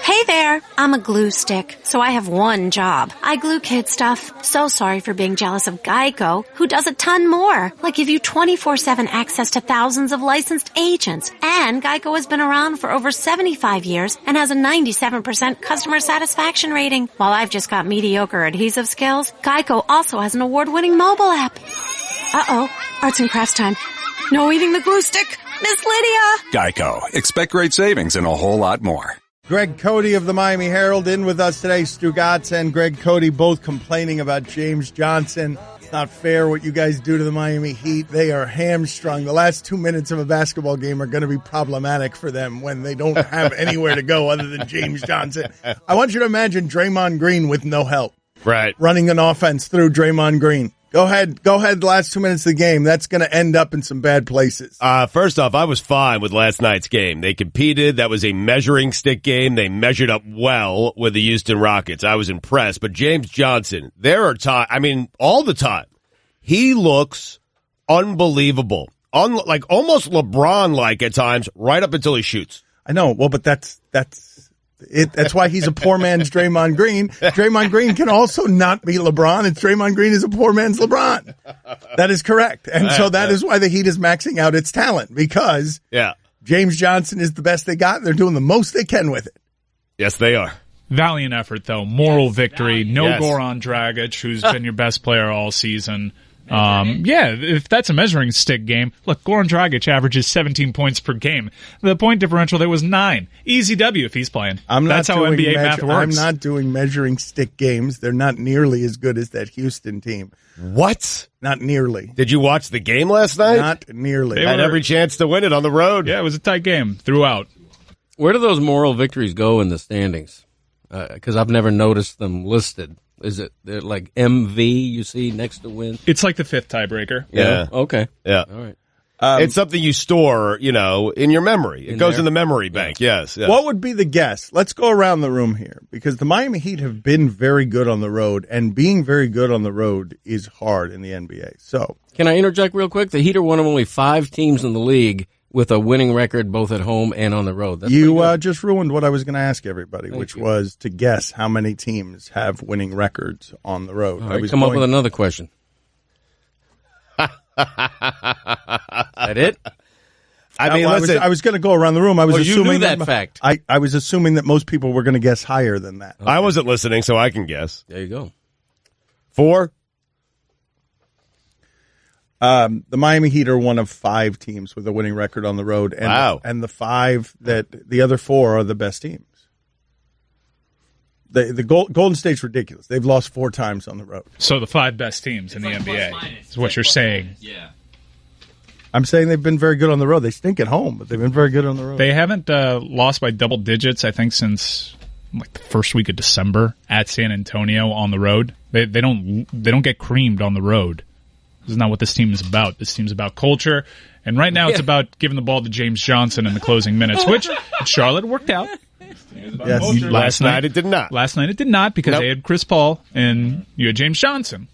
Hey there, I'm a glue stick, so I have one job. I glue kid stuff. So sorry for being jealous of Geico, who does a ton more, like give you 24/7 access to thousands of licensed agents. And Geico has been around for over 75 years and has a 97% customer satisfaction rating. While I've just got mediocre adhesive skills, Geico also has an award-winning mobile app. Uh-oh, arts and crafts time. No eating the glue stick, Miss Lydia! Geico. Expect great savings and a whole lot more. Greg Cote of the Miami Herald in with us today. Stu Gatz and Greg Cote both complaining about James Johnson. It's not fair what you guys do to the Miami Heat. They are hamstrung. The last 2 minutes of a basketball game are going to be problematic for them when they don't have anywhere to go other than James Johnson. I want you to imagine Draymond Green with no help. Right. Running an offense through Draymond Green. Go ahead. The last 2 minutes of the game. That's going to end up in some bad places. First off, I was fine with last night's game. They competed. That was a measuring stick game. They measured up well with the Houston Rockets. I was impressed. But James Johnson, there are times, all the time, he looks unbelievable. Like almost LeBron-like at times, right up until he shoots. I know. Well, but that's it. That's why he's a poor man's Draymond Green. Draymond Green can also not be LeBron, and Draymond Green is a poor man's LeBron. That is correct. And so that is why the Heat is maxing out its talent, because James Johnson is the best they got, and they're doing the most they can with it. Yes, they are. Valiant effort, though. Moral victory. No Goran Dragic, who's been your best player all season. If that's a measuring stick game, look, Goran Dragic averages 17 points per game. The point differential there was 9. Easy W if he's playing. That's how NBA math works. I'm not doing measuring stick games. They're not nearly as good as that Houston team. What? Not nearly. Did you watch the game last night? Not nearly. They had every chance to win it on the road. Yeah, it was a tight game throughout. Where do those moral victories go in the standings? Because I've never noticed them listed. Is it like MV you see next to win? It's like the 5th tiebreaker. Yeah. Okay. Yeah. All right. It's something you store, in your memory. It goes in the memory bank. Yes. What would be the guess? Let's go around the room here, because the Miami Heat have been very good on the road, and being very good on the road is hard in the NBA. So, can I interject real quick? The Heat are one of only 5 teams in the league with a winning record both at home and on the road. That's you just ruined what I was going to ask everybody, which was to guess how many teams have winning records on the road. All right, come up with another question. That it? Listen. I was going to go around the room. I was assuming you knew that fact. I was assuming that most people were going to guess higher than that. Okay. I wasn't listening, so I can guess. There you go. 4? The Miami Heat are one of 5 teams with a winning record on the road. And, wow. And the other 4 are the best teams. The Golden State's ridiculous. They've lost 4 times on the road. So the 5 best teams in the NBA is what you're saying. Yeah. I'm saying they've been very good on the road. They stink at home, but they've been very good on the road. They haven't lost by double digits, I think, since like the first week of December at San Antonio on the road. They don't get creamed on the road. This is not what this team is about. This team's about culture, and right now it's about giving the ball to James Johnson in the closing minutes, which in Charlotte worked out. Yes. Last night it did not. Last night it did not, because they had Chris Paul and you had James Johnson.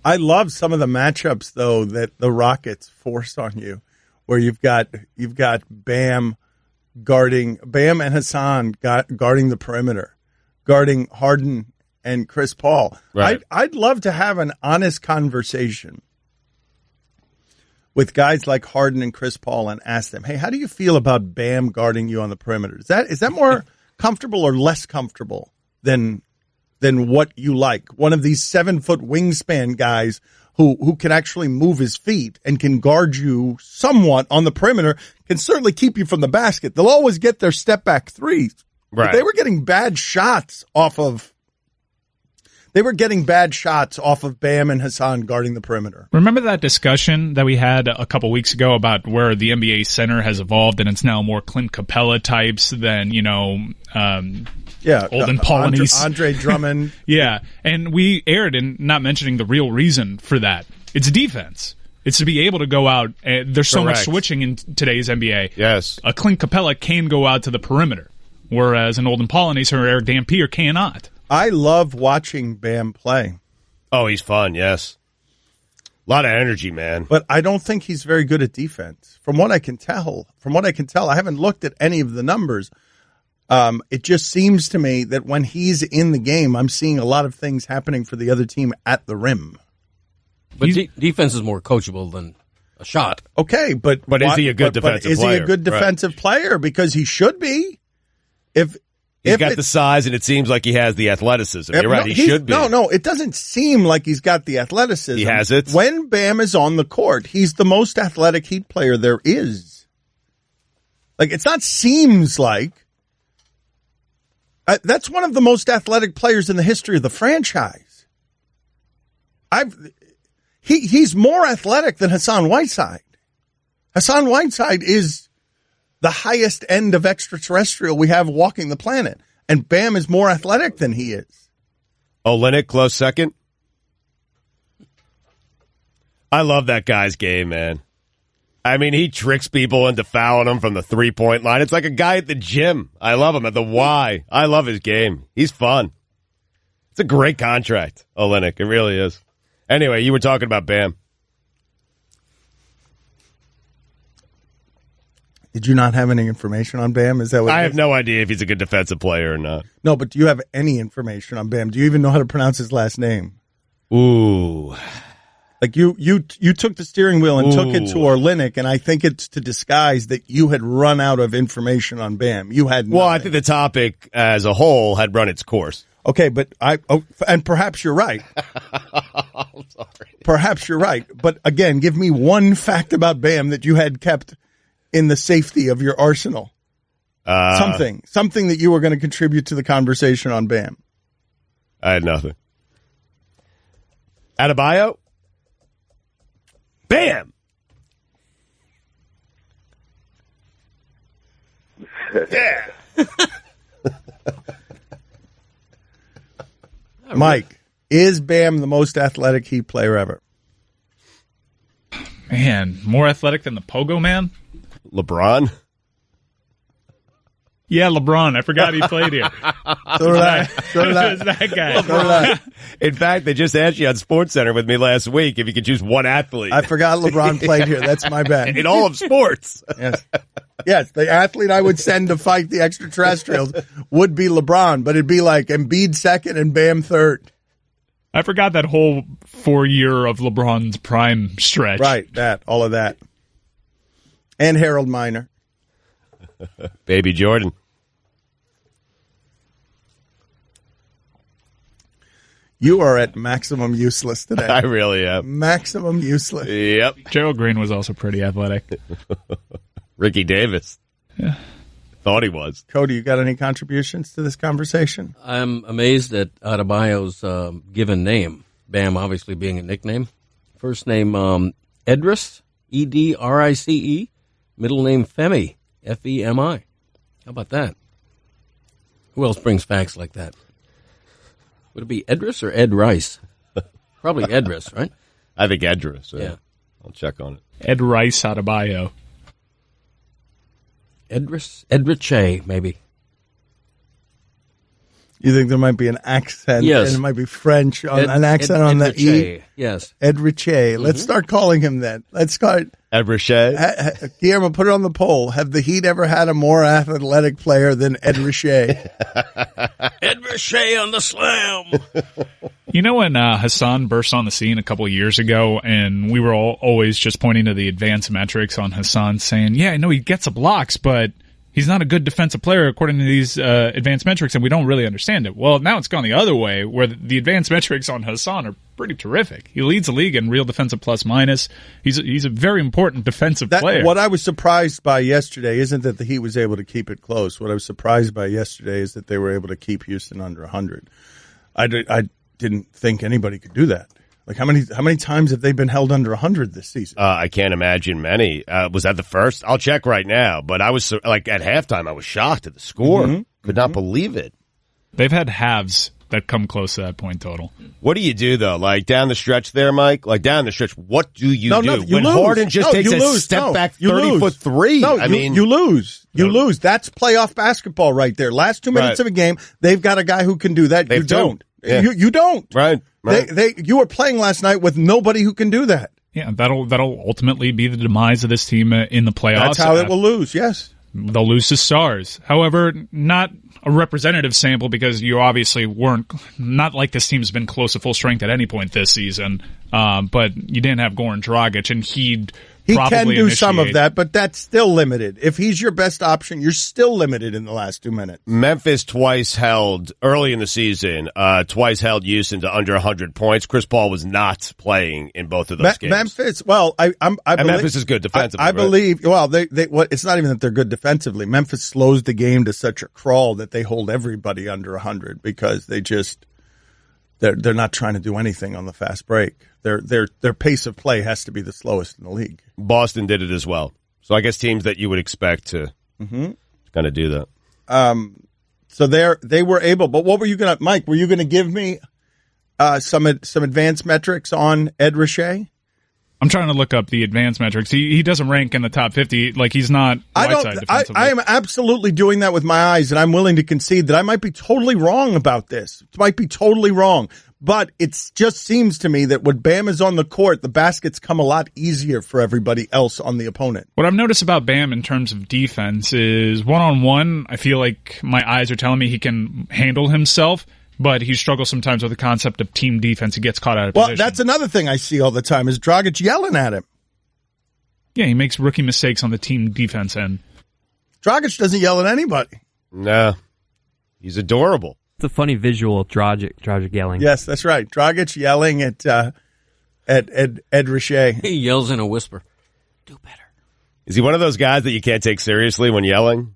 I love some of the matchups though that the Rockets forced on you, where you've got Bam and Hassan guarding the perimeter, guarding Harden and Chris Paul. Right. I'd love to have an honest conversation with guys like Harden and Chris Paul and ask them, hey, how do you feel about Bam guarding you on the perimeter? Is that more comfortable or less comfortable than what you like? One of these 7-foot wingspan guys who can actually move his feet and can guard you somewhat on the perimeter, can certainly keep you from the basket. They'll always get their step back threes. Right. But they were getting bad shots off of Bam and Hassan guarding the perimeter. Remember that discussion that we had a couple weeks ago about where the NBA center has evolved and it's now more Clint Capella types than, Olden Polynice. Andre Drummond. Yeah, and we aired in not mentioning the real reason for that. It's defense. It's to be able to go out. There's so much switching in today's NBA. Yes. A Clint Capella can go out to the perimeter, whereas an Olden Polynice or Eric Dampier cannot. I love watching Bam play. Oh, he's fun, yes. A lot of energy, man. But I don't think he's very good at defense. From what I can tell, I haven't looked at any of the numbers. It just seems to me that when he's in the game, I'm seeing a lot of things happening for the other team at the rim. But defense is more coachable than a shot. Okay, but is he a good defensive is player? he a good defensive player? Because he should be. He's got the size, and it seems like he has the athleticism. You're right, he should be. No, it doesn't seem like he's got the athleticism. He has it. When Bam is on the court, he's the most athletic Heat player there is. Like, it's not seems like. That's one of the most athletic players in the history of the franchise. He's more athletic than Hassan Whiteside. Hassan Whiteside is the highest end of extraterrestrial we have walking the planet. And Bam is more athletic than he is. Olynyk, close second. I love that guy's game, man. I mean, he tricks people into fouling him from the three-point line. It's like a guy at the gym. I love him at the Y. I love his game. He's fun. It's a great contract, Olynyk. It really is. Anyway, you were talking about Bam. Did you not have any information on Bam? Is that what I have no idea if he's a good defensive player or not. No, but do you have any information on Bam? Do you even know how to pronounce his last name? Ooh. Like you took the steering wheel and took it to Olynyk, and I think it's to disguise that you had run out of information on Bam. You had nothing. Well, I think the topic as a whole had run its course. Okay, but and perhaps you're right. I'm sorry. Perhaps you're right. But again, give me one fact about Bam that you had kept in the safety of your arsenal. Something that you were going to contribute to the conversation on Bam. I had nothing. Adebayo? Bam! Yeah. Mike, is Bam the most athletic Heat player ever? Man, more athletic than the Pogo Man? LeBron? Yeah, LeBron. I forgot he played here. So did I. It was that guy. So did I. In fact, they just asked you on SportsCenter with me last week if you could choose one athlete. I forgot LeBron played here. That's my bad. In all of sports. Yes, the athlete I would send to fight the extraterrestrials would be LeBron, but it'd be like Embiid second and Bam third. I forgot that whole 4 year of LeBron's prime stretch. Right, all of that. And Harold Miner. Baby Jordan. You are at maximum useless today. I really am. Maximum useless. Yep. Gerald Green was also pretty athletic. Ricky Davis. Yeah. Thought he was. Cody, you got any contributions to this conversation? I'm amazed at Adebayo's given name. Bam, obviously being a nickname. First name Edris, Edrice. Middle name Femi, Femi. How about that? Who else brings facts like that? Would it be Edris or Ed Rice? Probably Edris, right? I think Edris. Yeah. I'll check on it. Ed Rice Adebayo. Edriche, maybe. You think there might be an accent? Yes. And it might be French, an accent on the E? Yes. Edriche. Let's start calling him that. Let's start. Edriche? Guillermo, put it on the poll. Have the Heat ever had a more athletic player than Edriche? Edriche on the slam. You know when Hassan burst on the scene a couple of years ago, and we were always just pointing to the advanced metrics on Hassan, saying, yeah, I know he gets the blocks, but he's not a good defensive player according to these advanced metrics, and we don't really understand it. Well, now it's gone the other way, where the advanced metrics on Hassan are pretty terrific. He leads the league in real defensive plus-minus. He's a very important defensive player. What I was surprised by yesterday isn't that the Heat was able to keep it close. What I was surprised by yesterday is that they were able to keep Houston under 100. I didn't think anybody could do that. Like, how many times have they been held under 100 this season? I can't imagine many. Was that the first? I'll check right now. But I was, like, at halftime, I was shocked at the score. Could not believe it. They've had halves that come close to that point total. What do you do, though? Like, down the stretch there, Mike? Like, down the stretch, what do you do? You when lose. Harden just takes a step-back 30-foot three. No, I mean, you lose. You lose. That's playoff basketball right there. Last 2 minutes of a game, they've got a guy who can do that. You don't. Yeah. You don't. Right. You were playing last night with nobody who can do that. Yeah, that'll ultimately be the demise of this team in the playoffs. That's how it will lose, yes. They'll lose to stars. However, not a representative sample because you obviously not like this team's been close to full strength at any point this season, but you didn't have Goran Dragic, and he can do some of that, but that's still limited. If he's your best option, you're still limited in the last 2 minutes. Memphis twice held, early in the season, twice held Houston to under 100 points. Chris Paul was not playing in both of those games. Memphis, well, I believe, Memphis is good defensively. I believe, well, it's not even that they're good defensively. Memphis slows the game to such a crawl that they hold everybody under 100 because they're not trying to do anything on the fast break. Their pace of play has to be the slowest in the league. Boston did it as well. So I guess teams that you would expect to kind of do that. So they were able. But what were you going to, Mike? Were you going to give me some advanced metrics on Ed Richey? I'm trying to look up the advanced metrics. He doesn't rank in the top 50. Like, he's not Whiteside defensively. I am absolutely doing that with my eyes, and I'm willing to concede that I might be totally wrong about this. It might be totally wrong. But it just seems to me that when Bam is on the court, the baskets come a lot easier for everybody else on the opponent. What I've noticed about Bam in terms of defense is one-on-one, I feel like my eyes are telling me he can handle himself, but he struggles sometimes with the concept of team defense. He gets caught out of position. Well, that's another thing I see all the time is Dragic yelling at him. Yeah, he makes rookie mistakes on the team defense end. Dragic doesn't yell at anybody. No. He's adorable. It's a funny visual of Dragic yelling. Yes, that's right. Dragic yelling at Ed Richey. He yells in a whisper, "Do better." Is he one of those guys that you can't take seriously when yelling?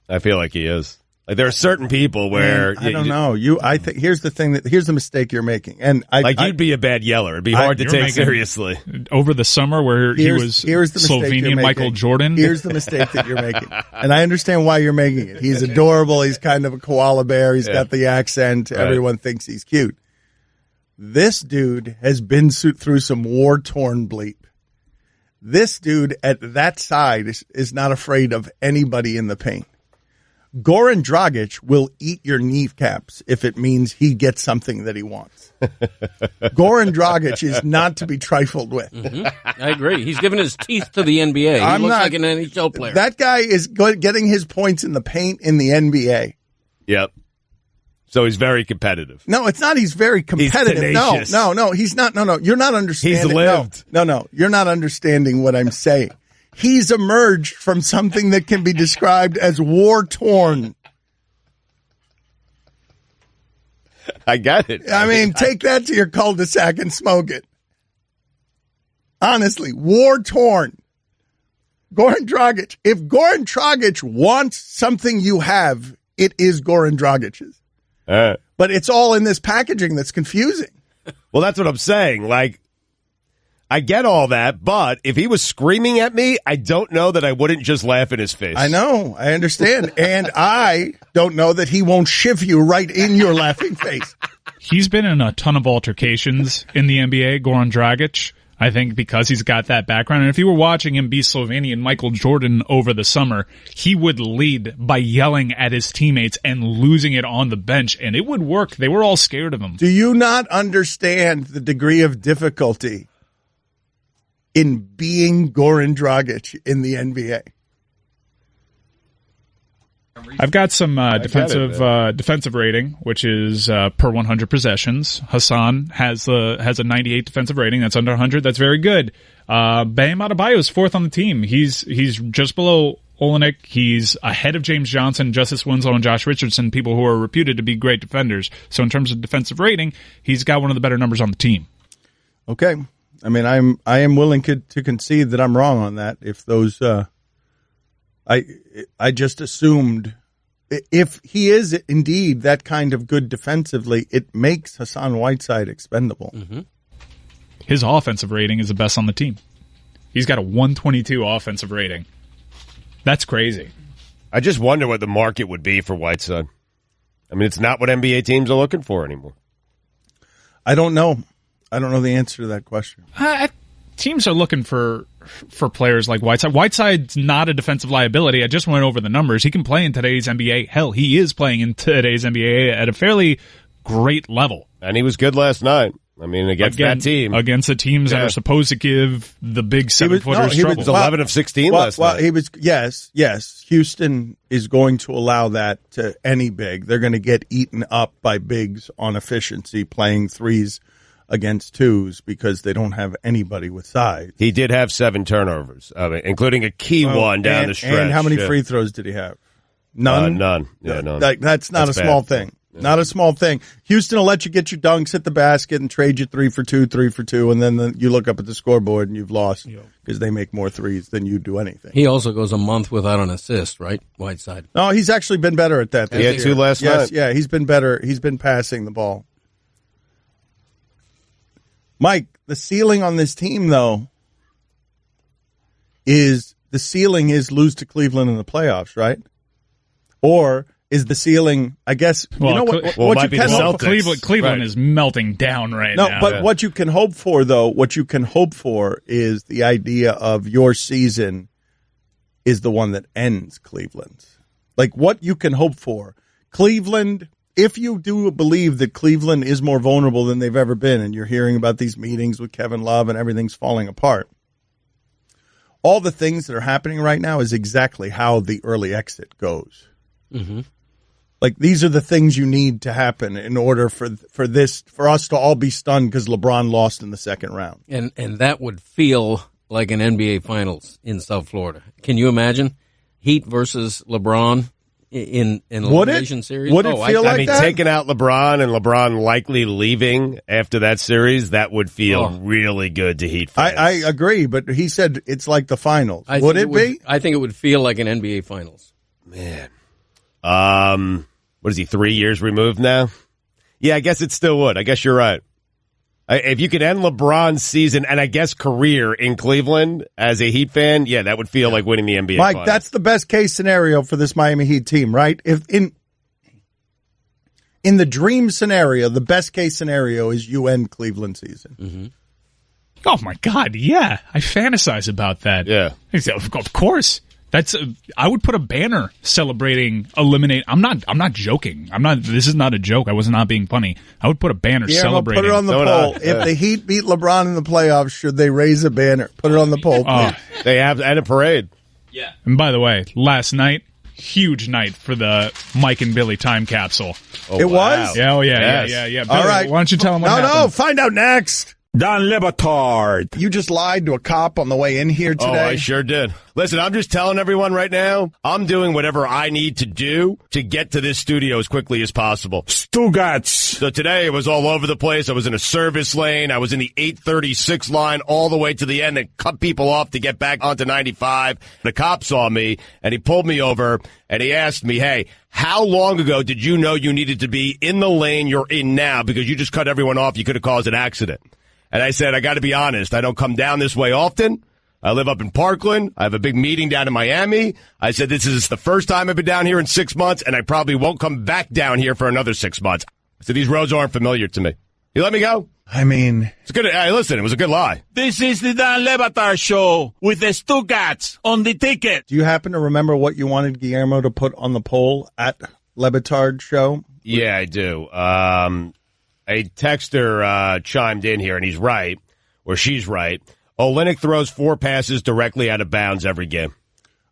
I feel like he is. Like, there are certain people where I don't know. I think here's the mistake you're making, and you'd be a bad yeller. It'd be hard to take seriously. Over the summer, where he was Slovenian Michael Jordan. Here's the mistake that you're making, and I understand why you're making it. He's adorable. He's kind of a koala bear. He's got the accent. Right. Everyone thinks he's cute. This dude has been through some war-torn bleep. This dude at that side is not afraid of anybody in the paint. Goran Dragic will eat your kneecaps if it means he gets something that he wants. Goran Dragic is not to be trifled with. Mm-hmm. I agree. He's given his teeth to the NBA. He looks like an NHL player. That guy is getting his points in the paint in the NBA. Yep. So he's very competitive. No, it's not he's very competitive. He's No, he's not. No, you're not understanding. He's lived. No, you're not understanding what I'm saying. He's emerged from something that can be described as war-torn. I got it. I mean, take that to your cul-de-sac and smoke it. Honestly, war-torn. Goran Dragic. If Goran Dragic wants something you have, it is Goran Dragic's. But it's all in this packaging that's confusing. Well, that's what I'm saying. Like, I get all that, but if he was screaming at me, I don't know that I wouldn't just laugh in his face. I know. I understand. And I don't know that he won't shiv you right in your laughing face. He's been in a ton of altercations in the NBA, Goran Dragic, I think because he's got that background. And if you were watching him be Slovenian Michael Jordan over the summer, he would lead by yelling at his teammates and losing it on the bench, and it would work. They were all scared of him. Do you not understand the degree of difficulty in being Goran Dragic in the NBA? I've got some defensive rating, which is per 100 possessions. Hassan has a 98 defensive rating. That's under 100. That's very good. Bam Adebayo is fourth on the team. He's just below Olenek. He's ahead of James Johnson, Justice Winslow, and Josh Richardson, people who are reputed to be great defenders. So in terms of defensive rating, he's got one of the better numbers on the team. Okay. I mean, I am willing to concede that I'm wrong on that. If those, I just assumed if he is indeed that kind of good defensively, it makes Hassan Whiteside expendable. Mm-hmm. His offensive rating is the best on the team. He's got a 122 offensive rating. That's crazy. I just wonder what the market would be for Whiteside. I mean, it's not what NBA teams are looking for anymore. I don't know. I don't know the answer to that question. Teams are looking for players like Whiteside. Whiteside's not a defensive liability. I just went over the numbers. He can play in today's NBA. Hell, he is playing in today's NBA at a fairly great level. And he was good last night. I mean, against that team. Against the teams that are supposed to give the big 7-footers trouble. He was 11 of 16 last night. He was, yes. Houston is going to allow that to any big. They're going to get eaten up by bigs on efficiency playing threes against twos because they don't have anybody with size. He did have 7 turnovers, including a key one down the stretch. And how many free throws did he have? None? None. Yeah, none. That's not a small thing. Yeah. Not a small thing. Houston will let you get your dunks, hit the basket, and trade you 3 for 2, and then you look up at the scoreboard and you've lost because they make more threes than you do anything. He also goes a month without an assist, right? Whiteside. No, he's actually been better at that. He had 2 last night. Yeah, he's been better. He's been passing the ball. Mike, the ceiling on this team, though, is lose to Cleveland in the playoffs, right? Or is the ceiling, I guess, what you can hope for. Cleveland is melting down right now. No, but what you can hope for, though, is the idea of your season is the one that ends Cleveland's. Like what you can hope for. Cleveland, if you do believe that Cleveland is more vulnerable than they've ever been, and you're hearing about these meetings with Kevin Love and everything's falling apart, all the things that are happening right now is exactly how the early exit goes. Mm-hmm. Like these are the things you need to happen in order for us to all be stunned because LeBron lost in the second round. And that would feel like an NBA Finals in South Florida. Can you imagine Heat versus LeBron in an elimination series? Would it feel like that? Taking out LeBron and LeBron likely leaving after that series, that would feel really good to Heat fans. I agree, but he said it's like the finals. Would it be? I think it would feel like an NBA Finals. Man. What is he, 3 years removed now? Yeah, I guess it still would. I guess you're right. If you could end LeBron's season and I guess career in Cleveland as a Heat fan, yeah, that would feel like winning the NBA Mike, Finals. That's the best case scenario for this Miami Heat team, right? If in the dream scenario, the best case scenario is you end Cleveland season. Mm-hmm. Oh my God, yeah. I fantasize about that. Yeah. Of course. I would put a banner celebrating eliminate. I'm not joking. This is not a joke. I was not being funny. I would put a banner celebrating. Put it on the poll. If the Heat beat LeBron in the playoffs, should they raise a banner? Put it on the poll, please. They have and a parade. Yeah. And by the way, last night, huge night for the Mike and Billy time capsule. It was? Yeah, Yes. yeah. Billy, all right. Why don't you tell them what happened? No, find out next. Don Lebatard. You just lied to a cop on the way in here today. Oh, I sure did. Listen, I'm just telling everyone right now, I'm doing whatever I need to do to get to this studio as quickly as possible. Stugatz. So today it was all over the place. I was in a service lane. I was in the 836 line all the way to the end and cut people off to get back onto 95. The cop saw me and he pulled me over and he asked me, hey, how long ago did you know you needed to be in the lane you're in now because you just cut everyone off? You could have caused an accident. And I said, I got to be honest, I don't come down this way often. I live up in Parkland. I have a big meeting down in Miami. I said, this is the first time I've been down here in 6 months, and I probably won't come back down here for another 6 months. So these roads aren't familiar to me. You let me go? I mean, it's good. Hey, listen, it was a good lie. This is the Dan Lebatard Show with the Stugatz on the ticket. Do you happen to remember what you wanted Guillermo to put on the poll at Lebatard Show? Yeah, I do. A texter chimed in here, and he's right, or she's right. Olynyk throws 4 passes directly out of bounds every game.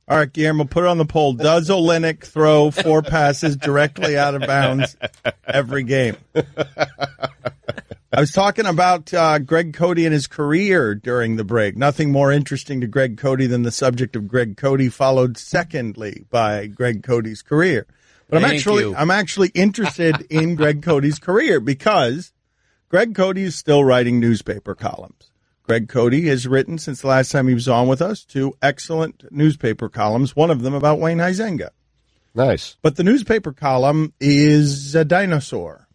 All right, Guillermo, put it on the poll. Does Olynyk throw 4 passes directly out of bounds every game? I was talking about Greg Cote and his career during the break. Nothing more interesting to Greg Cote than the subject of Greg Cote, followed secondly by Greg Cote's career. But I'm actually interested in Greg Cote's career because Greg Cote is still writing newspaper columns. Greg Cote has written, since the last time he was on with us, 2 excellent newspaper columns, one of them about Wayne Huizenga. Nice. But the newspaper column is a dinosaur.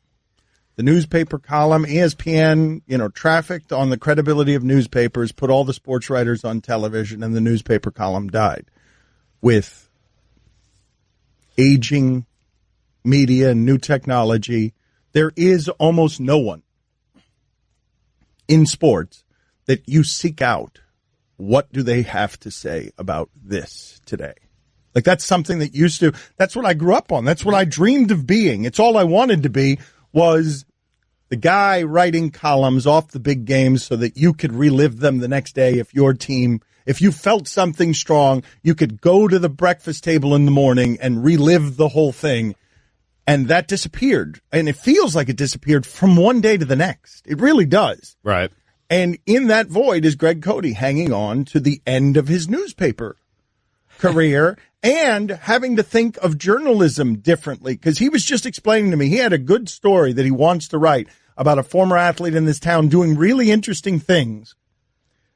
The newspaper column, ESPN, trafficked on the credibility of newspapers, put all the sports writers on television, and the newspaper column died with aging media and new technology. There is almost no one in sports that you seek out. What do they have to say about this today? Like that's something that used to, that's what I grew up on. That's what I dreamed of being. It's all I wanted to be was the guy writing columns off the big games so that you could relive them the next day if you felt something strong, you could go to the breakfast table in the morning and relive the whole thing. And that disappeared. And it feels like it disappeared from one day to the next. It really does. Right. And in that void is Greg Cote hanging on to the end of his newspaper career and having to think of journalism differently. Because he was just explaining to me, he had a good story that he wants to write about a former athlete in this town doing really interesting things.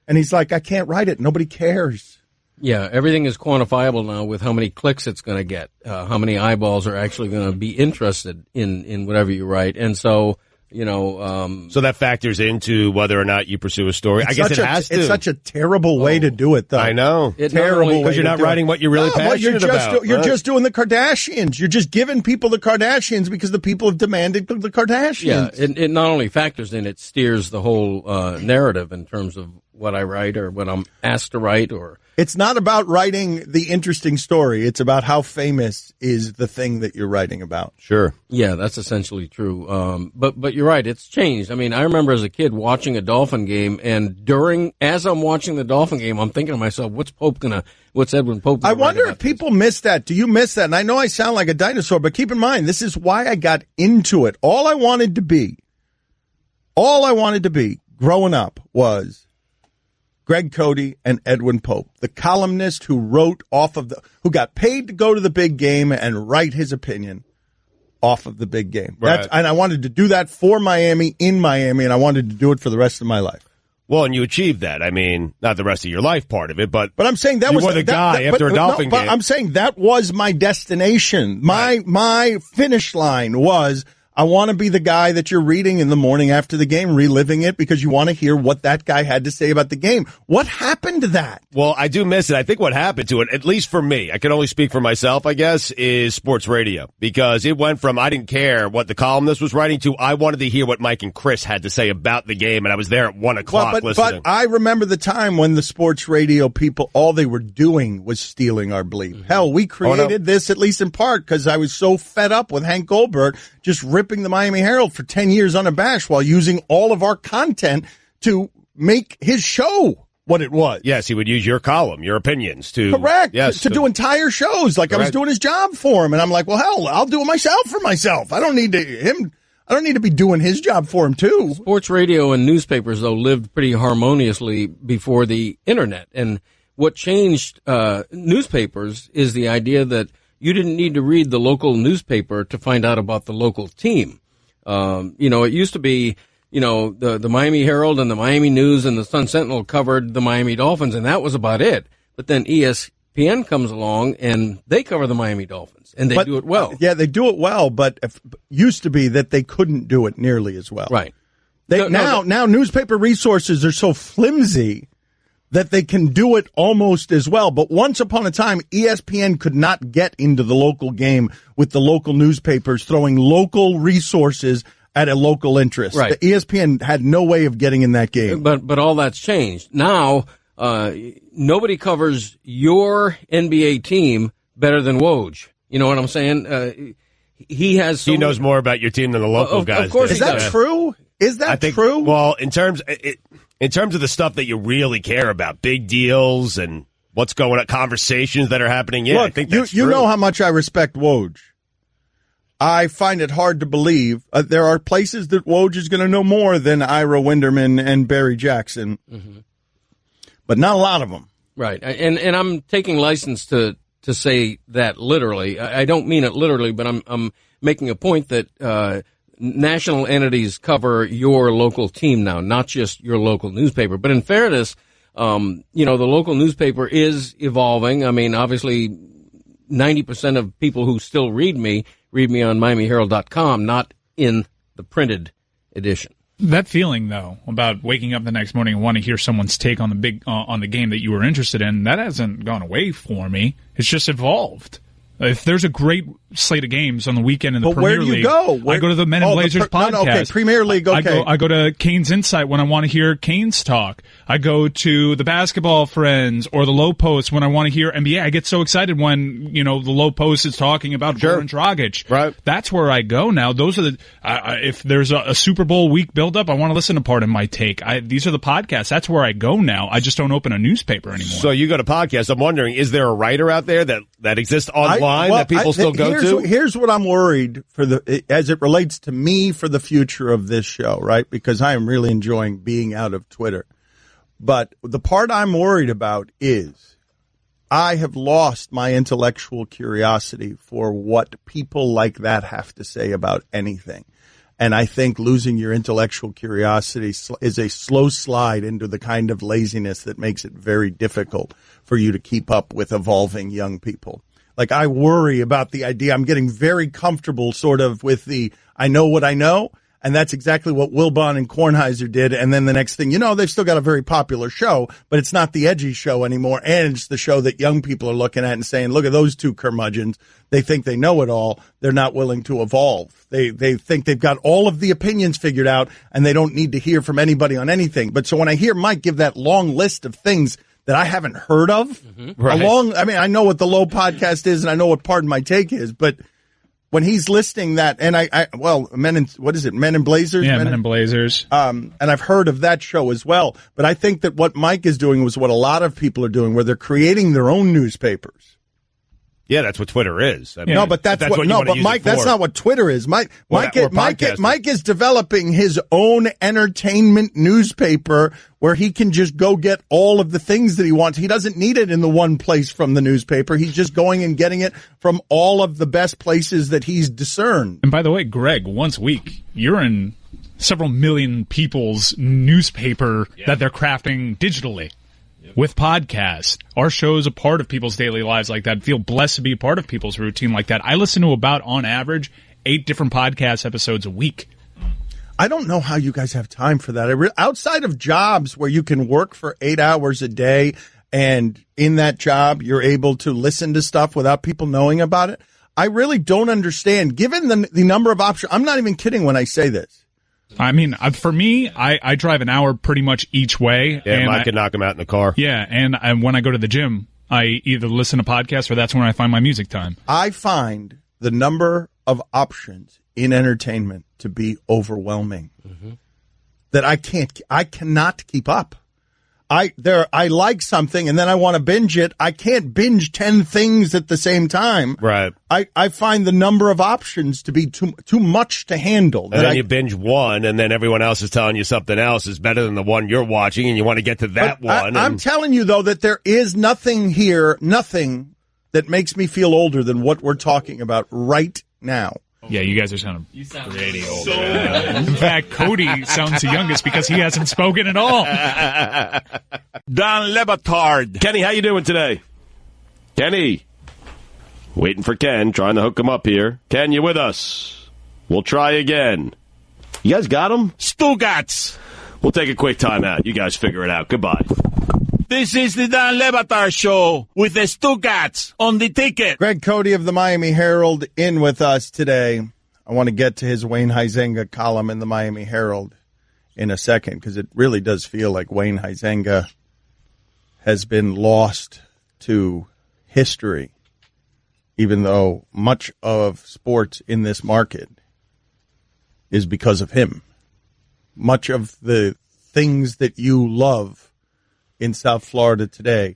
And he's like, I can't write it. Nobody cares. Yeah, everything is quantifiable now with how many clicks it's going to get, how many eyeballs are actually going to be interested in whatever you write. And so, so that factors into whether or not you pursue a story. I guess it has to. It's such a terrible way to do it, though. I know. Terrible because you're not writing what you're really passionate about. You're just doing the Kardashians. You're just giving people the Kardashians because the people have demanded the Kardashians. Yeah, it not only factors in, it steers the whole narrative in terms of what I write or what I'm asked to write. Or it's not about writing the interesting story. It's about how famous is the thing that you're writing about. Sure. Yeah, that's essentially true. But you're right. It's changed. I mean, I remember as a kid watching a Dolphin game, and as I'm watching the Dolphin game, I'm thinking to myself, what's Edwin Pope gonna I wonder write if people miss that. Do you miss that? And I know I sound like a dinosaur, but keep in mind, this is why I got into it. All I wanted to be growing up was Greg Cote and Edwin Pope, the columnist who who got paid to go to the big game and write his opinion off of the big game. Right. And I wanted to do that for Miami, in Miami, and I wanted to do it for the rest of my life. Well, and you achieved that. I mean, not the rest of your life part of it, but I'm saying that you was were the guy after a Dolphin game. But I'm saying that was my destination. My finish line was, I want to be the guy that you're reading in the morning after the game, reliving it because you want to hear what that guy had to say about the game. What happened to that? Well, I do miss it. I think what happened to it, at least for me, I can only speak for myself, I guess, is sports radio. Because it went from I didn't care what the columnist was writing to I wanted to hear what Mike and Chris had to say about the game, and I was there at 1 o'clock listening. But I remember the time when the sports radio people, all they were doing was stealing our bleep. Mm-hmm. Hell, we created this, at least in part, because I was so fed up with Hank Goldberg just ripping the Miami Herald for 10 years unabashed while using all of our content to make his show what it was. Yes, he would use your column, your opinions to... Correct. Yes, to do entire shows like correct. I was doing his job for him. And I'm like, well, hell, I'll do it myself for myself. I don't need to be doing his job for him, too. Sports radio and newspapers, though, lived pretty harmoniously before the Internet. And what changed newspapers is the idea that you didn't need to read the local newspaper to find out about the local team. It used to be, the Miami Herald and the Miami News and the Sun Sentinel covered the Miami Dolphins, and that was about it. But then ESPN comes along, and they cover the Miami Dolphins, and they do it well. Yeah, they do it well, but it used to be that they couldn't do it nearly as well. Right. Now newspaper resources are so flimsy that they can do it almost as well. But once upon a time, ESPN could not get into the local game with the local newspapers throwing local resources at a local interest. Right. The ESPN had no way of getting in that game. But all that's changed. Now, nobody covers your NBA team better than Woj. You know what I'm saying? He knows more about your team than the local guys. Of course, is that true? Is that true? Well, in terms of the stuff that you really care about, big deals and what's going on, conversations that are happening, yeah, look, I think that's you true. know how much I respect Woj. I find it hard to believe there are places that Woj is going to know more than Ira Winderman and Barry Jackson, but not a lot of them. Right, and I'm taking license to say that literally. I don't mean it literally, but I'm making a point that national entities cover your local team now, not just your local newspaper. But in fairness, the local newspaper is evolving. I mean, obviously, 90% of people who still read me on MiamiHerald.com, not in the printed edition. That feeling, though, about waking up the next morning and want to hear someone's take on the game that you were interested in, that hasn't gone away for me. It's just evolved. If there's a great slate of games on the weekend in the But Premier where do League, you go? I go to the Men in Blazers podcast. No, okay, Premier League, okay. I go to Canes Insight when I want to hear Canes talk. I go to the Basketball Friends or the Low Post when I want to hear NBA. I get so excited when, the Low Post is talking about Goran Dragic. Right. That's where I go now. Those are the if there's a Super Bowl week buildup, I want to listen to Part of My Take. These are the podcasts. That's where I go now. I just don't open a newspaper anymore. So you go to podcasts. I'm wondering, is there a writer out there that exists online that people still go to? Here's what I'm worried as it relates to me for the future of this show, right? Because I am really enjoying being out of Twitter. But the part I'm worried about is I have lost my intellectual curiosity for what people like that have to say about anything. And I think losing your intellectual curiosity is a slow slide into the kind of laziness that makes it very difficult for you to keep up with evolving young people. Like, I worry about the idea. I'm getting very comfortable sort of with I know what I know. And that's exactly what Wilbon and Kornheiser did. And then the next thing you know, they've still got a very popular show, but it's not the edgy show anymore. And it's the show that young people are looking at and saying, look at those two curmudgeons. They think they know it all. They're not willing to evolve. They think they've got all of the opinions figured out and they don't need to hear from anybody on anything. But so when I hear Mike give that long list of things that I haven't heard of, right. I know what the Low podcast is and I know what Pardon My Take is, but when he's listing that, and Men in Blazers? Yeah, Men in Blazers. And I've heard of that show as well. But I think that what Mike is doing was what a lot of people are doing, where they're creating their own newspapers. Yeah, that's what Twitter is. Mike, that's not what Twitter is. Mike is developing his own entertainment newspaper where he can just go get all of the things that he wants. He doesn't need it in the one place from the newspaper. He's just going and getting it from all of the best places that he's discerned. And by the way, Greg, once a week, you're in several million people's newspaper that they're crafting digitally. With podcasts, our show is a part of people's daily lives like that. I feel blessed to be a part of people's routine like that. I listen to about, on average, 8 different podcast episodes a week. I don't know how you guys have time for that. Outside of jobs where you can work for 8 hours a day and in that job you're able to listen to stuff without people knowing about it, I really don't understand. Given the number of options, I'm not even kidding when I say this. I mean, for me, I drive an hour pretty much each way. Yeah, and I can knock him out in the car. Yeah, and when I go to the gym, I either listen to podcasts or that's when I find my music time. I find the number of options in entertainment to be overwhelming. Mm-hmm. That I cannot keep up. I like something and then I want to binge it. I can't binge 10 things at the same time. Right. I find the number of options to be too much to handle. And then you binge one and then everyone else is telling you something else is better than the one you're watching and you want to get to that one. I'm telling you though that there is nothing that makes me feel older than what we're talking about right now. Yeah, you guys are sounding pretty old. In fact, Cote sounds the youngest because he hasn't spoken at all. Don Lebatard. Kenny, how you doing today? Kenny. Waiting for Ken, trying to hook him up here. Ken, you with us? We'll try again. You guys got him? Stugats. We'll take a quick time out. You guys figure it out. Goodbye. This is the Don Lebatard Show with the Stugats on the ticket. Greg Cote of the Miami Herald in with us today. I want to get to his Wayne Huizenga column in the Miami Herald in a second because it really does feel like Wayne Huizenga has been lost to history, even though much of sports in this market is because of him. Much of the things that you love in South Florida today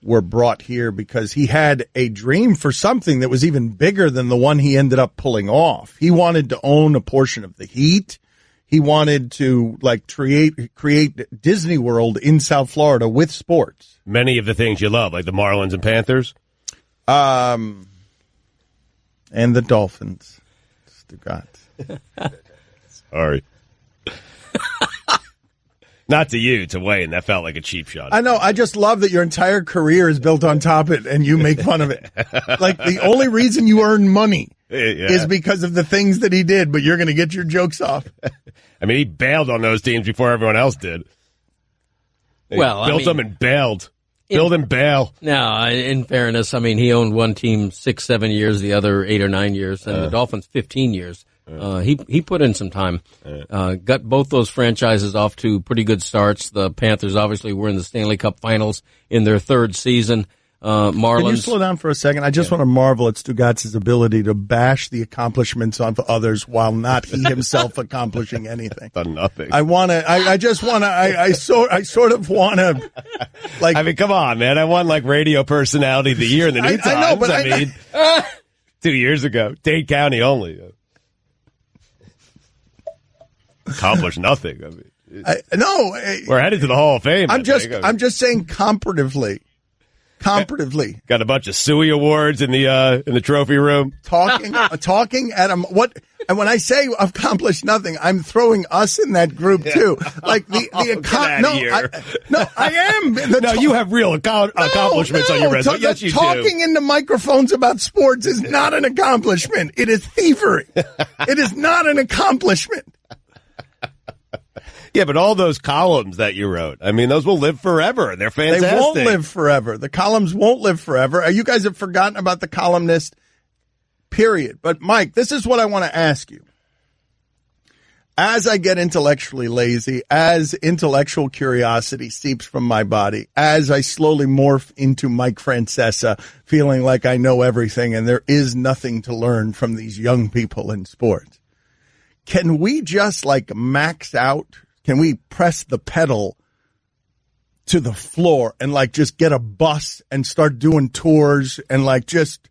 were brought here because he had a dream for something that was even bigger than the one he ended up pulling off. He wanted to own a portion of the Heat. He wanted to create Disney World in South Florida with sports. Many of the things you love, like the Marlins and Panthers. And the Dolphins. Stugat. Sorry. Not to you, to Wayne. That felt like a cheap shot. I know. I just love that your entire career is built on top of it, and you make fun of it. Like, the only reason you earn money is because of the things that he did, but you're going to get your jokes off. I mean, he bailed on those teams before everyone else did. He built them and bailed. Build and bail. No, in fairness, I mean, he owned one team 6-7 years, the other 8 or 9 years, and the Dolphins 15 years. He put in some time. Got both those franchises off to pretty good starts. The Panthers obviously were in the Stanley Cup Finals in their third season. Marlins. Can you slow down for a second? I just want to marvel at Stugatz's ability to bash the accomplishments of others while not he himself accomplishing anything. Done nothing. I just want to. I sort of want to. Like, I mean, come on, man. I won like radio personality of the year in the New Times. I know, but I mean, 2 years ago, Dade County only. Accomplished nothing. I mean, we're headed to the Hall of Fame. I'm just saying comparatively. Got a bunch of Suey awards in the trophy room. Talking at him. What? And when I say accomplished nothing, I'm throwing us in that group too. Like I am. You have real accomplishments on your resume. Yes, you talking into microphones about sports is not an accomplishment. It is thievery. It is not an accomplishment. Yeah, but all those columns that you wrote, I mean, those will live forever. They're fantastic. They won't live forever. The columns won't live forever. You guys have forgotten about the columnist, period. But, Mike, this is what I want to ask you. As I get intellectually lazy, as intellectual curiosity seeps from my body, as I slowly morph into Mike Francesa, feeling like I know everything and there is nothing to learn from these young people in sports, can we just, like, max out? Can we press the pedal to the floor and like just get a bus and start doing tours and like just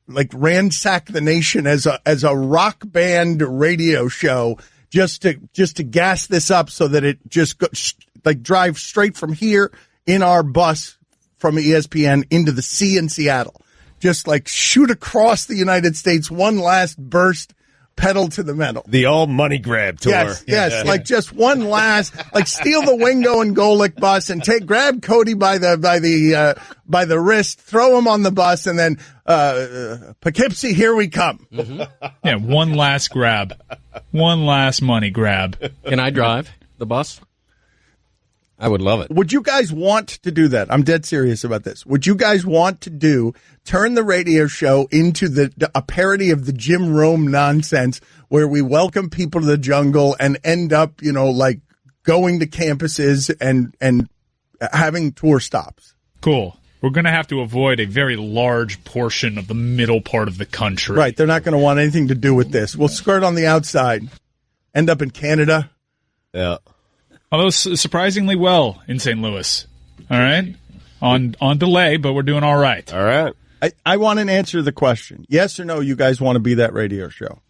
like ransack the nation as a rock band radio show just to gas this up so that it just like drive straight from here in our bus from ESPN into the sea in Seattle. Just like shoot across the United States, one last burst. Pedal to the metal. The all money grab tour. Yes. Like just one last, like steal the Wingo and Golick bus and grab Cote by the wrist, throw him on the bus, and then Poughkeepsie, here we come. Mm-hmm. Yeah, one last grab, one last money grab. Can I drive the bus? I would love it. Would you guys want to do that? I'm dead serious about this. Would you guys want to turn the radio show into a parody of the Jim Rome nonsense where we welcome people to the jungle and end up, like going to campuses and having tour stops? Cool. We're going to have to avoid a very large portion of the middle part of the country. Right. They're not going to want anything to do with this. We'll skirt on the outside, end up in Canada. Yeah. Although surprisingly well in St. Louis. All right? On delay, but we're doing all right. All right. I want an answer to the question. Yes or no, you guys want to be that radio show?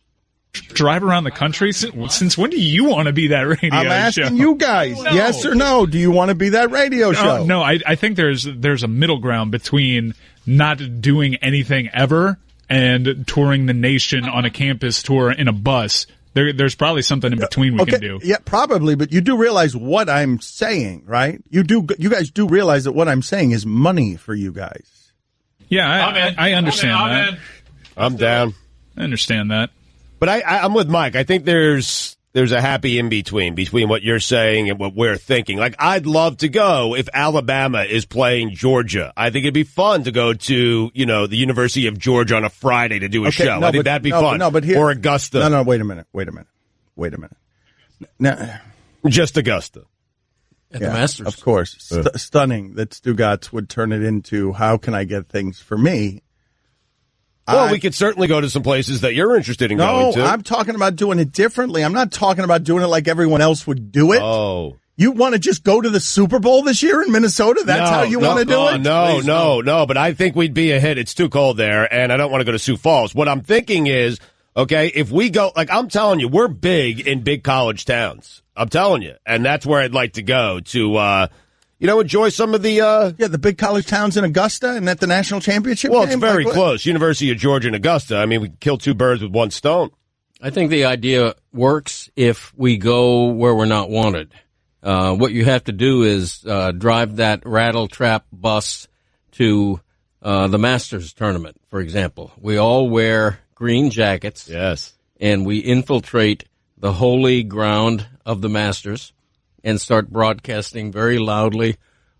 Drive around the country? Since when do you want to be that radio show? I'm asking you guys. No. Yes or no, do you want to be that radio show? No, I think there's a middle ground between not doing anything ever and touring the nation on a campus tour in a bus. There's probably something in between we can do. Yeah, probably, but you do realize what I'm saying, right? You guys do realize that what I'm saying is money for you guys. Yeah, I understand that. I'm down. I understand that. But I'm with Mike. I think there's a happy in between what you're saying and what we're thinking. Like, I'd love to go if Alabama is playing Georgia. I think it'd be fun to go to, the University of Georgia on a Friday to do a show. I think that'd be fun. No, but here, or Augusta. No, wait a minute. Now, just Augusta. At the Masters. Of course. Stunning that Stugatz would turn it into, how can I get things for me? Well, we could certainly go to some places that you're interested in going to. No, I'm talking about doing it differently. I'm not talking about doing it like everyone else would do it. Oh. You want to just go to the Super Bowl this year in Minnesota? That's how you want to do it? No, but I think we'd be a hit. It's too cold there, and I don't want to go to Sioux Falls. What I'm thinking is, okay, if we go, like I'm telling you, we're big in big college towns. I'm telling you. And that's where I'd like to go to, enjoy some of the the big college towns in Augusta and at the national championship Well, game? it's very close. University of Georgia and Augusta. I mean, we kill two birds with one stone. I think the idea works if we go where we're not wanted. What you have to do is drive that rattle trap bus to the Masters tournament, for example. We all wear green jackets. Yes. And we infiltrate the holy ground of the Masters and start broadcasting very loudly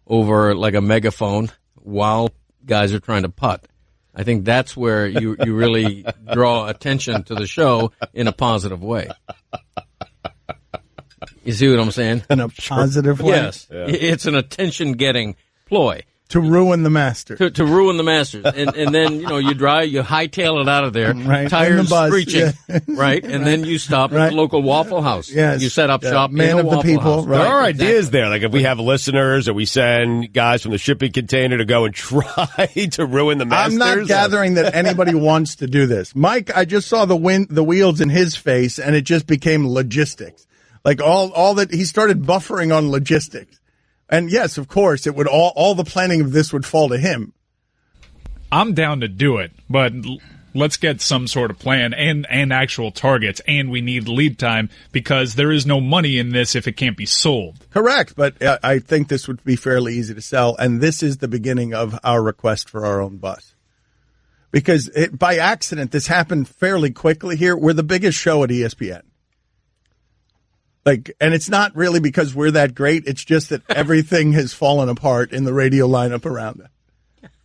over like a megaphone while guys are trying to putt. I think that's where you really draw attention to the show in a positive way. You see what I'm saying? In a positive way? Yes. Yeah. It's an attention-getting ploy. To ruin the Masters. To ruin the Masters. And then, you hightail it out of there, right. tires screeching, yeah. Right? And then you stop at the local Waffle House. Yes. You set up shop man in a of Waffle the people. House. Right. There are ideas there. Like if we have listeners or we send guys from the shipping container to go and try to ruin the Masters. I'm not gathering that anybody wants to do this. Mike, I just saw the wheels in his face, and it just became logistics. Like all that he started buffering on logistics. And yes, of course, it would all the planning of this would fall to him. I'm down to do it, but let's get some sort of plan and actual targets, and we need lead time because there is no money in this if it can't be sold. Correct, but I think this would be fairly easy to sell, and this is the beginning of our request for our own bus. Because by accident, this happened fairly quickly here. We're the biggest show at ESPN. And it's not really because we're that great. It's just that everything has fallen apart in the radio lineup around us.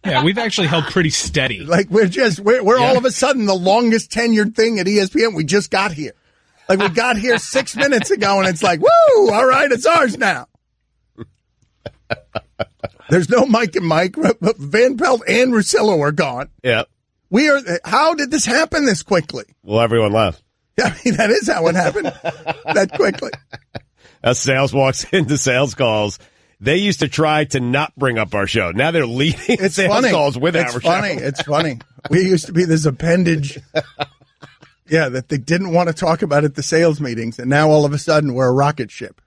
Yeah, we've actually held pretty steady. Like we're all of a sudden the longest tenured thing at ESPN. We just got here. Like we got here 6 minutes ago, and it's like, woo! All right, it's ours now. There's no Mike and Mike. Van Pelt and Russillo are gone. Yeah. How did this happen this quickly? Well, everyone left. I mean, that is how it happened that quickly. As sales walks into sales calls, they used to try to not bring up our show. Now they're leading sales calls with our show. It's funny. We used to be this appendage, that they didn't want to talk about at the sales meetings, and now all of a sudden we're a rocket ship.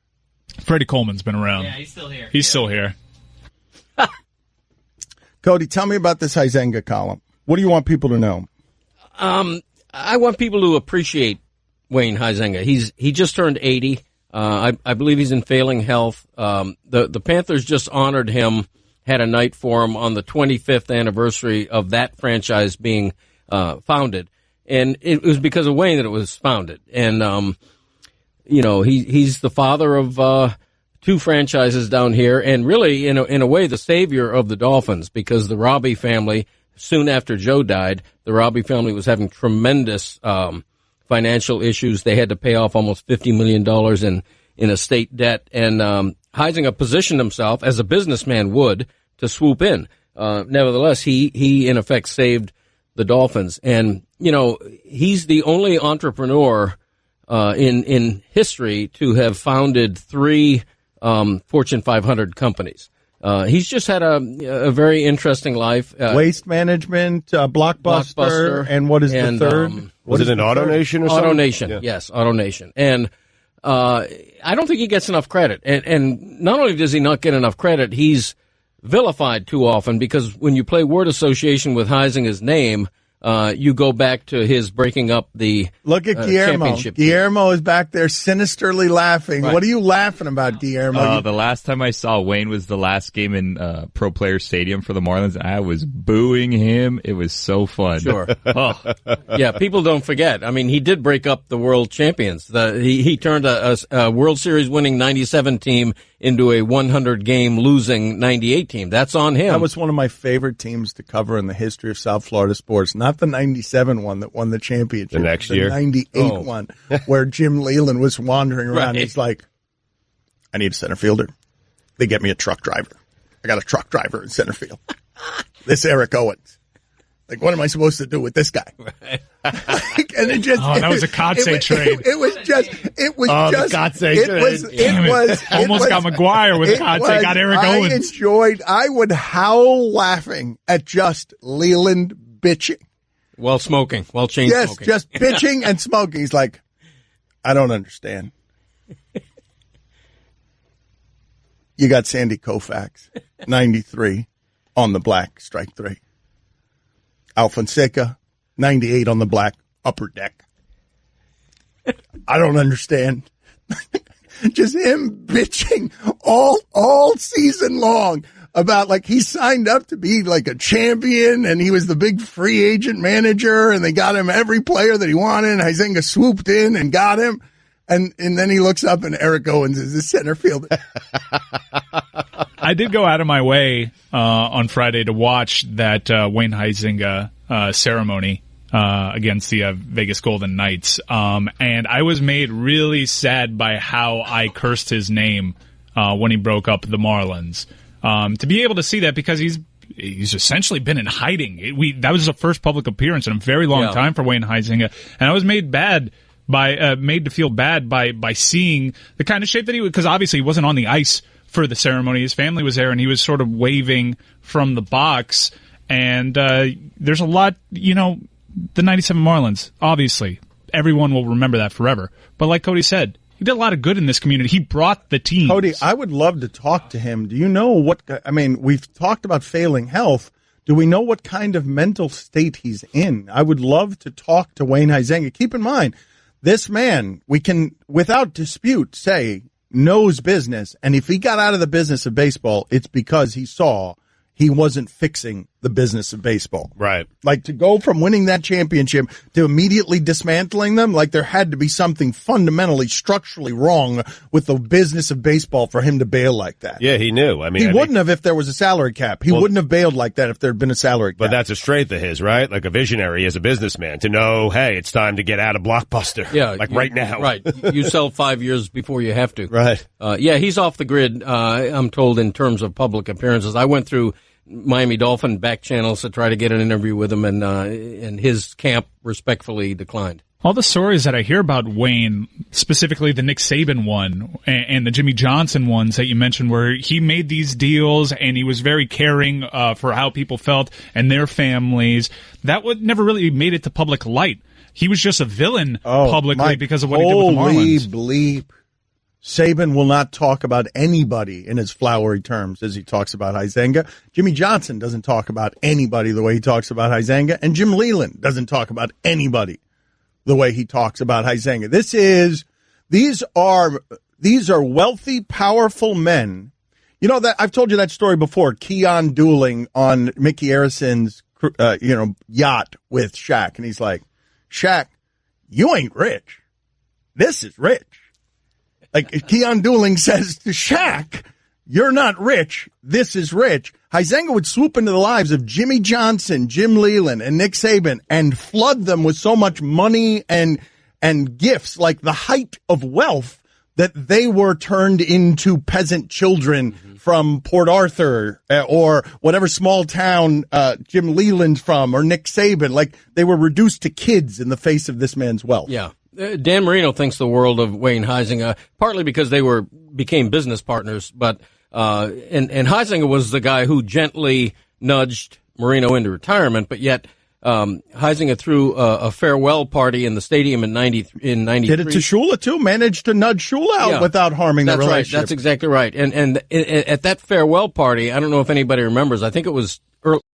Freddie Coleman's been around. Yeah, he's still here. He's still here. Cody, tell me about this Huizenga column. What do you want people to know? I want people to appreciate Wayne Huizenga. He just turned 80. I believe he's in failing health. The Panthers just honored him, had a night for him on the 25th anniversary of that franchise being founded. And it was because of Wayne that it was founded. And, he's the father of two franchises down here and really, in a way, the savior of the Dolphins because the Robbie family, soon after Joe died, the Robbie family was having tremendous financial issues. They had to pay off almost $50 million in estate debt. And Huizenga positioned himself, as a businessman would, to swoop in. Nevertheless, he in effect saved the Dolphins. And, he's the only entrepreneur in history to have founded 3 Fortune 500 companies. He's just had a very interesting life. Waste Management, Blockbuster, and what is the third? Was it an AutoNation or something? AutoNation, yes, AutoNation. And I don't think he gets enough credit. And not only does he not get enough credit, he's vilified too often because when you play word association with Huizenga's name, you go back to his breaking up the Look at Guillermo. championship Guillermo is back there sinisterly laughing. Right. What are you laughing about, Guillermo? The last time I saw Wayne was the last game in Pro Player Stadium for the Marlins. I was booing him. It was so fun. Sure. Oh. Yeah, people don't forget. I mean, he did break up the world champions. He turned a World Series winning 97 team into a 100-game losing 98 team. That's on him. That was one of my favorite teams to cover in the history of South Florida sports. Not the 97 one that won the championship. The next year? 98 one, where Jim Leland was wandering around. Right. He's like, I need a center fielder. They get me a truck driver. I got a truck driver in center field. This Eric Owens. Like, what am I supposed to do with this guy? Right. And it just, that was a Cote trade. It was just, the Cote trade. Almost got McGuire with Cote, got Eric Owens. I would howl laughing at just Leland bitching. While smoking, while chain Yes, smoking. just bitching and smoking. He's like, I don't understand. You got Sandy Koufax, 93, on the black, strike 3. Al Fonseca, 98 on the black, upper deck. I don't understand. Just him bitching all season long about, like, he signed up to be like a champion and he was the big free agent manager and they got him every player that he wanted and Huizenga swooped in and got him. And then he looks up and Eric Owens is his center fielder. I did go out of my way on Friday to watch that Wayne Huizenga ceremony against the Vegas Golden Knights, and I was made really sad by how I cursed his name when he broke up the Marlins. To be able to see that, because he's essentially been in hiding. That was the first public appearance in a very long time for Wayne Huizenga, and I was made to feel bad by seeing the kind of shape that he was, because obviously he wasn't on the ice for the ceremony. His family was there, and he was sort of waving from the box. And there's a lot, the 97 Marlins, obviously. Everyone will remember that forever. But like Cote said, he did a lot of good in this community. He brought the team. Cote, I would love to talk to him. Do you know we've talked about failing health. Do we know what kind of mental state he's in? I would love to talk to Wayne Huizenga. Keep in mind, this man, we can, without dispute, say, knows business. And if he got out of the business of baseball, it's because he saw he wasn't fixing the business of baseball. Right. Like, to go from winning that championship to immediately dismantling them, like there had to be something fundamentally, structurally wrong with the business of baseball for him to bail like that. Yeah, he knew. He wouldn't have if there was a salary cap. He wouldn't have bailed like that if there had been a salary cap. But that's a strength of his, right? Like a visionary as a businessman, to know, hey, it's time to get out of Blockbuster. Yeah. Right now. Right. You sell 5 years before you have to. Right. He's off the grid, I'm told, in terms of public appearances. I went through Miami Dolphin back channels to try to get an interview with him, and his camp respectfully declined. All the stories that I hear about Wayne, specifically the Nick Saban one and the Jimmy Johnson ones that you mentioned, where he made these deals and he was very caring for how people felt and their families, that would never really made it to public light. He was just a villain publicly because of what he did with the Marlins. Bleep. Saban will not talk about anybody in his flowery terms as he talks about Huizenga. Jimmy Johnson doesn't talk about anybody the way he talks about Huizenga, and Jim Leland doesn't talk about anybody the way he talks about Huizenga. These are wealthy, powerful men. You know that I've told you that story before. Keon dueling on Mickey Arison's yacht with Shaq, and he's like, "Shaq, you ain't rich. This is rich." Like, Keon Dooling says to Shaq, "You're not rich. This is rich." Huizenga would swoop into the lives of Jimmy Johnson, Jim Leland, and Nick Saban and flood them with so much money and gifts, like the height of wealth, that they were turned into peasant children from Port Arthur or whatever small town Jim Leland's from, or Nick Saban. Like, they were reduced to kids in the face of this man's wealth. Yeah. Dan Marino thinks the world of Wayne Huizenga, partly because they became business partners, but and Huizenga was the guy who gently nudged Marino into retirement, but yet Huizenga threw a farewell party in the stadium in 93. Did it to Shula too? Managed to nudge Shula out without harming the relationship. Right. That's exactly right. And at that farewell party, I don't know if anybody remembers, I think it was early